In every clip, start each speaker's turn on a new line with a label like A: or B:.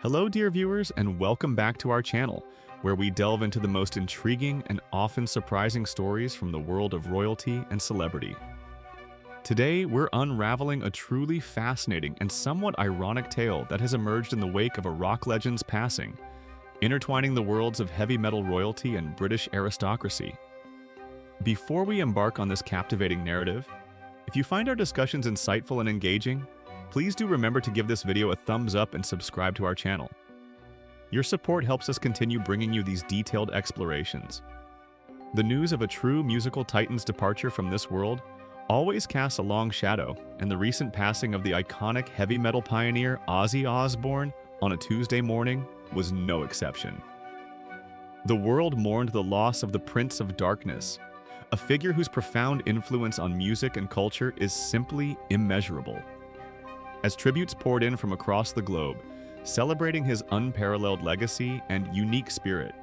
A: Hello, dear viewers, and welcome back to our channel, where we delve into the most intriguing and often surprising stories from the world of royalty and celebrity. Today, we're unraveling a truly fascinating and somewhat ironic tale that has emerged in the wake of a rock legend's passing, intertwining the worlds of heavy metal royalty and British aristocracy. Before we embark on this captivating narrative, if you find our discussions insightful and engaging, please do remember to give this video a thumbs up and subscribe to our channel. Your support helps us continue bringing you these detailed explorations. The news of a true musical titan's departure from this world always casts a long shadow, and the recent passing of the iconic heavy metal pioneer Ozzy Osbourne on a Tuesday morning was no exception. The world mourned the loss of the Prince of Darkness, a figure whose profound influence on music and culture is simply immeasurable. As tributes poured in from across the globe, celebrating his unparalleled legacy and unique spirit,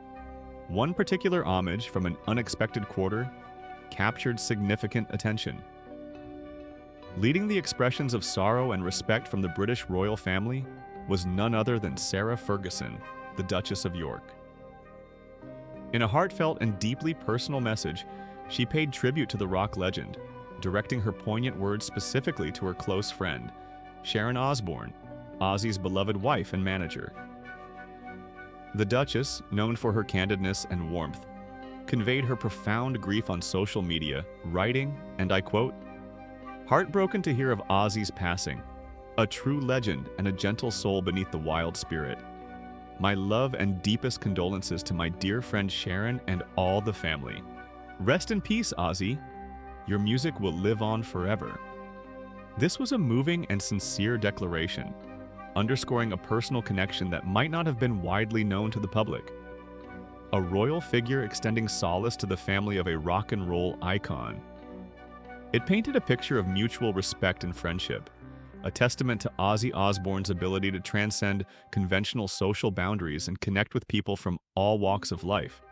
A: one particular homage from an unexpected quarter captured significant attention. Leading the expressions of sorrow and respect from the British royal family was none other than Sarah Ferguson, the Duchess of York. In a heartfelt and deeply personal message, she paid tribute to the rock legend, directing her poignant words specifically to her close friend, Sharon Osbourne, Ozzy's beloved wife and manager. The Duchess, known for her candidness and warmth, conveyed her profound grief on social media, writing, and I quote, "Heartbroken to hear of Ozzy's passing, a true legend and a gentle soul beneath the wild spirit. My love and deepest condolences to my dear friend Sharon and all the family. Rest in peace, Ozzy. Your music will live on forever." This was a moving and sincere declaration, underscoring a personal connection that might not have been widely known to the public. A royal figure extending solace to the family of a rock and roll icon. It painted a picture of mutual respect and friendship, a testament to Ozzy Osbourne's ability to transcend conventional social boundaries and connect with people from all walks of life.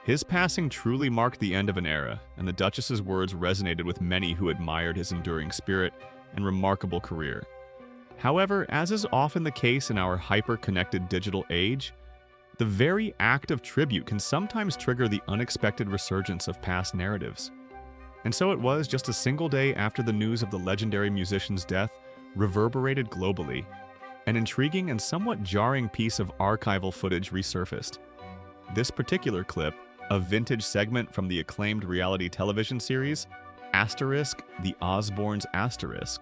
A: His passing truly marked the end of an era, and the Duchess's words resonated with many who admired his enduring spirit and remarkable career. However, as is often the case in our hyper-connected digital age, the very act of tribute can sometimes trigger the unexpected resurgence of past narratives. And so it was just a single day after the news of the legendary musician's death reverberated globally, an intriguing and somewhat jarring piece of archival footage resurfaced. This particular clip, a vintage segment from the acclaimed reality television series, The Osbourne'S,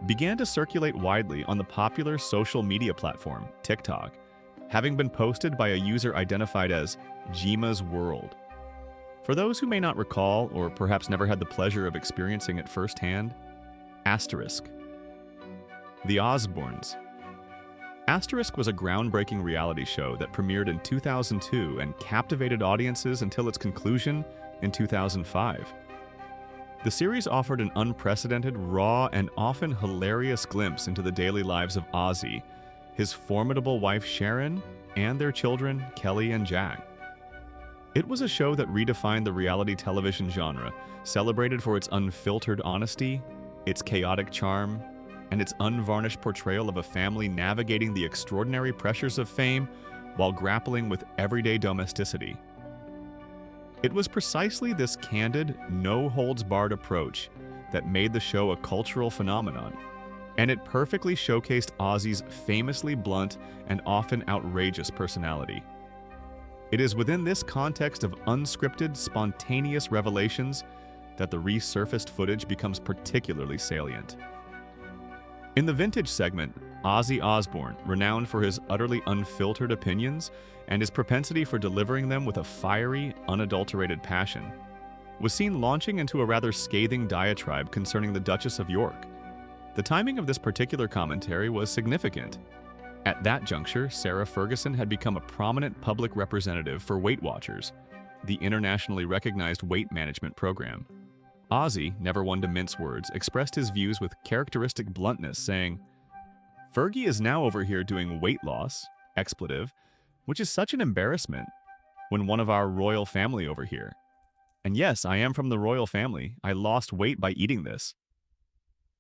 A: began to circulate widely on the popular social media platform, TikTok, having been posted by a user identified as Jima's World. For those who may not recall, or perhaps never had the pleasure of experiencing it firsthand, The Osbourne'S. was a groundbreaking reality show that premiered in 2002 and captivated audiences until its conclusion in 2005. The series offered an unprecedented, raw, and often hilarious glimpse into the daily lives of Ozzy, his formidable wife Sharon, and their children Kelly and Jack. It was a show that redefined the reality television genre, celebrated for its unfiltered honesty, its chaotic charm, and its unvarnished portrayal of a family navigating the extraordinary pressures of fame while grappling with everyday domesticity. It was precisely this candid, no-holds-barred approach that made the show a cultural phenomenon, and it perfectly showcased Ozzy's famously blunt and often outrageous personality. It is within this context of unscripted, spontaneous revelations that the resurfaced footage becomes particularly salient. In the vintage segment, Ozzy Osbourne, renowned for his utterly unfiltered opinions and his propensity for delivering them with a fiery, unadulterated passion, was seen launching into a rather scathing diatribe concerning the Duchess of York. The timing of this particular commentary was significant. At that juncture, Sarah Ferguson had become a prominent public representative for Weight Watchers, the internationally recognized weight management program. Ozzy, never one to mince words, expressed his views with characteristic bluntness, saying, "Fergie is now over here doing weight loss, expletive, which is such an embarrassment, when one of our royal family over here. And yes, I am from the royal family. I lost weight by eating this."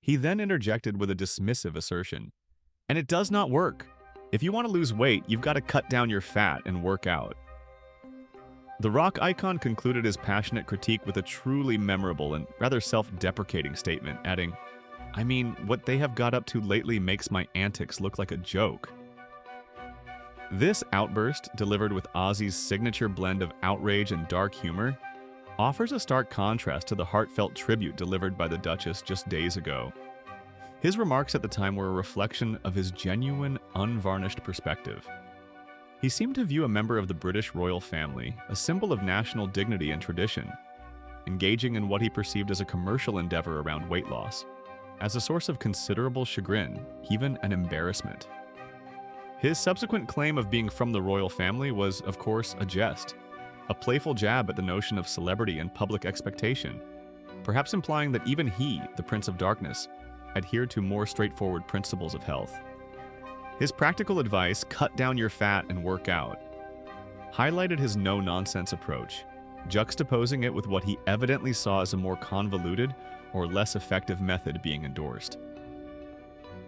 A: He then interjected with a dismissive assertion, "And it does not work. If you want to lose weight, you've got to cut down your fat and work out. The rock icon concluded his passionate critique with a truly memorable and rather self-deprecating statement, adding, "I mean, what they have got up to lately makes my antics look like a joke." This outburst, delivered with Ozzy's signature blend of outrage and dark humor, offers a stark contrast to the heartfelt tribute delivered by the Duchess just days ago. His remarks at the time were a reflection of his genuine, unvarnished perspective. He seemed to view a member of the British royal family, a symbol of national dignity and tradition, engaging in what he perceived as a commercial endeavor around weight loss, as a source of considerable chagrin, even an embarrassment. His subsequent claim of being from the royal family was, of course, a jest, a playful jab at the notion of celebrity and public expectation, perhaps implying that even he, the Prince of Darkness, adhered to more straightforward principles of health. His practical advice, "cut down your fat and work out," highlighted his no-nonsense approach, juxtaposing it with what he evidently saw as a more convoluted or less effective method being endorsed.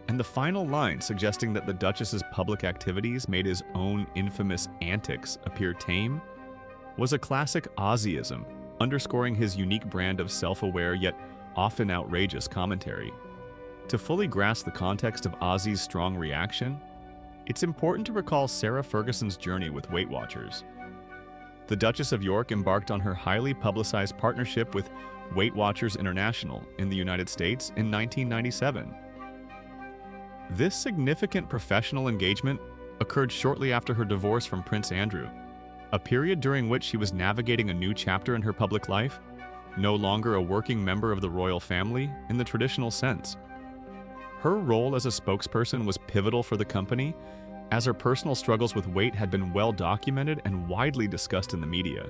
A: And the final line, suggesting that the Duchess's public activities made his own infamous antics appear tame, was a classic Ozzyism, underscoring his unique brand of self-aware yet often outrageous commentary. To fully grasp the context of Ozzy's strong reaction, it's important to recall Sarah Ferguson's journey with Weight Watchers. The Duchess of York embarked on her highly publicized partnership with Weight Watchers International in the United States in 1997. This significant professional engagement occurred shortly after her divorce from Prince Andrew, a period during which she was navigating a new chapter in her public life, no longer a working member of the royal family in the traditional sense. Her role as a spokesperson was pivotal for the company, as her personal struggles with weight had been well documented and widely discussed in the media.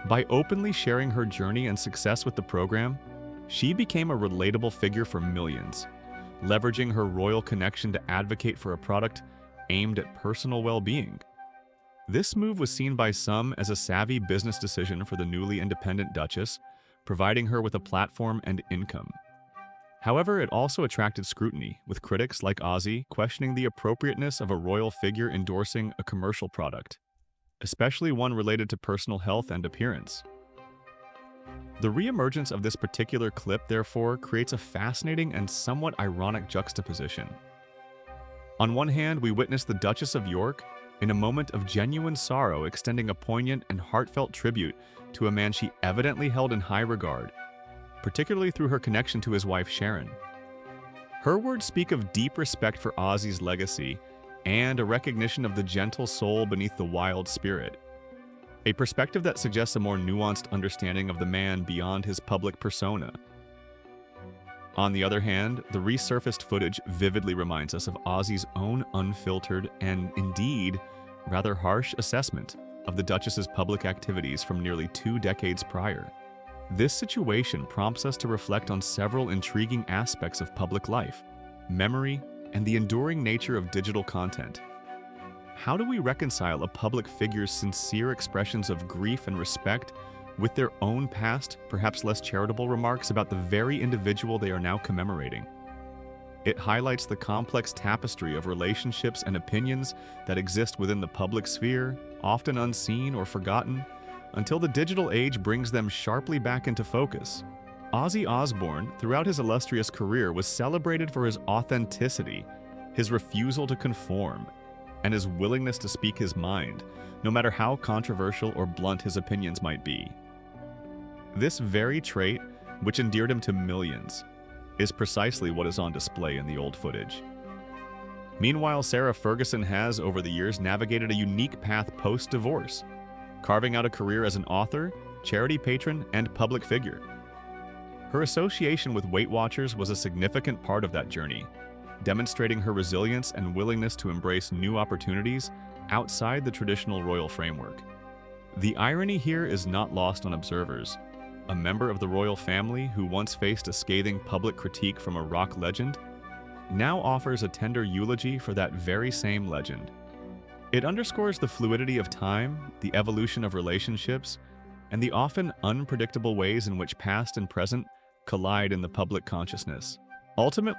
A: By openly sharing her journey and success with the program, she became a relatable figure for millions, leveraging her royal connection to advocate for a product aimed at personal well-being. This move was seen by some as a savvy business decision for the newly independent Duchess, providing her with a platform and income. However, it also attracted scrutiny, with critics like Ozzy questioning the appropriateness of a royal figure endorsing a commercial product, especially one related to personal health and appearance. The reemergence of this particular clip, therefore, creates a fascinating and somewhat ironic juxtaposition. On one hand, we witness the Duchess of York, in a moment of genuine sorrow, extending a poignant and heartfelt tribute to a man she evidently held in high regard, particularly through her connection to his wife Sharon. Her words speak of deep respect for Ozzy's legacy and a recognition of the gentle soul beneath the wild spirit, a perspective that suggests a more nuanced understanding of the man beyond his public persona. On the other hand, the resurfaced footage vividly reminds us of Ozzy's own unfiltered and, indeed, rather harsh assessment of the Duchess's public activities from nearly 2 decades prior. This situation prompts us to reflect on several intriguing aspects of public life, memory, and the enduring nature of digital content. How do we reconcile a public figure's sincere expressions of grief and respect with their own past, perhaps less charitable remarks about the very individual they are now commemorating? It highlights the complex tapestry of relationships and opinions that exist within the public sphere, often unseen or forgotten, until the digital age brings them sharply back into focus. Ozzy Osbourne, throughout his illustrious career, was celebrated for his authenticity, his refusal to conform, and his willingness to speak his mind, no matter how controversial or blunt his opinions might be. This very trait, which endeared him to millions, is precisely what is on display in the old footage. Meanwhile, Sarah Ferguson has, over the years, navigated a unique path post-divorce, carving out a career as an author, charity patron, and public figure. Her association with Weight Watchers was a significant part of that journey, demonstrating her resilience and willingness to embrace new opportunities outside the traditional royal framework. The irony here is not lost on observers. A member of the royal family who once faced a scathing public critique from a rock legend now offers a tender eulogy for that very same legend. It underscores the fluidity of time, the evolution of relationships, and the often unpredictable ways in which past and present collide in the public consciousness. Ultimately,